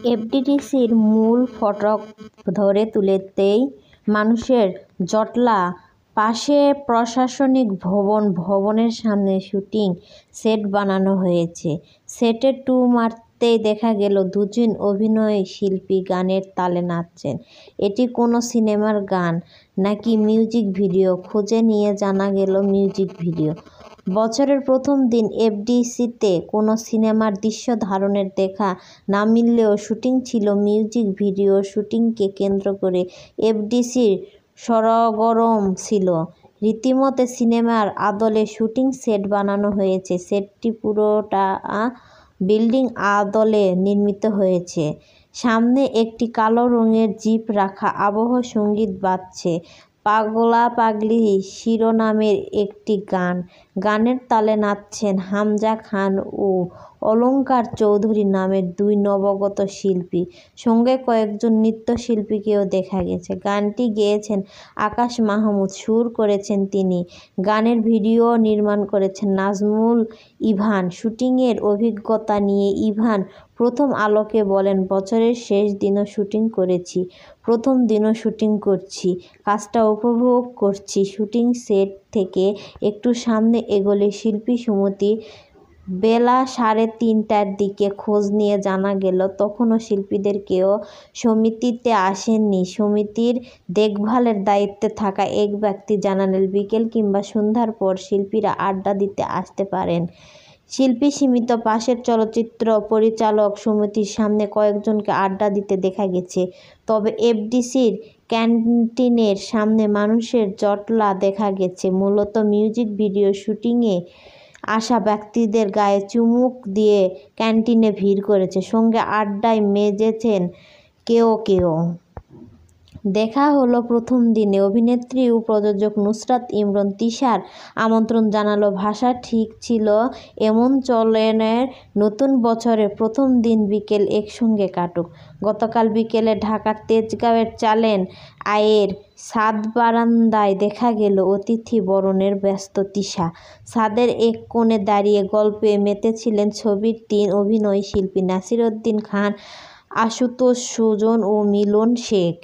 এফডিসির মূল ফটক ধরে তুলতেই মানুষের জটলা। পাশে প্রশাসনিক ভবনের সামনে শুটিং সেট বানানো হয়েছে। সেটে টু মারতেই দেখা গেল দুজন অভিনয় শিল্পী গানের তালে নাচছেন। এটি কোনো সিনেমার গান নাকি মিউজিক ভিডিও খুঁজে নিয়ে জানা গেল মিউজিক ভিডিও। বছরের প্রথম দিন এফডিসিতে কোনো সিনেমার দৃশ্য ধারণের দেখা না মিললেও শুটিং ছিল মিউজিক ভিডিও। শুটিংকে কেন্দ্র করে এফডিসির সরগরম ছিল। রীতিমতো সিনেমার আদলে শুটিং সেট বানানো হয়েছে। সেটটি পুরোটা বিল্ডিং আদলে নির্মিত হয়েছে। সামনে একটি কালো রঙের জিপ রাখা, আবহ সঙ্গীত বাজছে। পাগলা পাগলি শিরোনামের একটি গান। গানের তালে নাচছেন হামজা খান ও অলঙ্কার চৌধুরী নামের দুই নবাগত শিল্পী। সঙ্গে কয়েকজন নৃত্যশিল্পীকেও দেখা গেছে। গানটি গেয়েছেন আকাশ মাহমুদ, সুর করেছেন তিনি। গানের ভিডিও নির্মাণ করেছেন নাজমুল ইভান। শুটিংয়ের অভিজ্ঞতা নিয়ে ইভান প্রথম আলোকে বলেন, বছরের শেষ দিনও শুটিং করেছি, প্রথম দিনও শুটিং করছি, কাজটা উপভোগ করছি। শুটিং সেট থেকে একটু সামনে এগোলে শিল্পী সমিতি। বেলা 3:30টার দিকে খোঁজ নিয়ে জানা গেল তখনও শিল্পীদের কেউ সমিতিতে আসেননি। সমিতির দেখভালের দায়িত্বে থাকা এক ব্যক্তি জানালেন, বিকেল কিংবা সন্ধ্যার পর শিল্পীরা আড্ডা দিতে আসতে পারেন। শিল্পী সীমিত। পাশের চলচ্চিত্র পরিচালক সমিতির সামনে কয়েকজনকে আড্ডা দিতে দেখা গেছে। তবে এফডিসির ক্যান্টিনের সামনে মানুষের জটলা দেখা গেছে। মূলত মিউজিক ভিডিও শুটিংয়ে আসা ব্যক্তিদের গায়ে চুমুক দিয়ে ক্যান্টিনে ভিড় করেছে। সঙ্গে আড্ডায় মেজেছেন কেউ কেউ। দেখা হলো প্রথম দিনে। অভিনেত্রী ও প্রযোজক নুসরাত ইমরান তিশার আমন্ত্রণ জানালো। ভাষা ঠিক ছিল এমন চলনের নতুন বছরের প্রথম দিন বিকেল একসঙ্গে কাটুক। গতকাল বিকেলে ঢাকার তেজগাঁওয়ের চালেন আয়ের ছাদ বারান্দায় দেখা গেল অতিথি বরণের ব্যস্ত তিশা। ছাদের এক কোণে দাঁড়িয়ে গল্পে মেতেছিলেন ছবির 3 অভিনয় শিল্পী নাসিরুদ্দিন খান, আশুতোষ সুজন ও মিলন শেখ।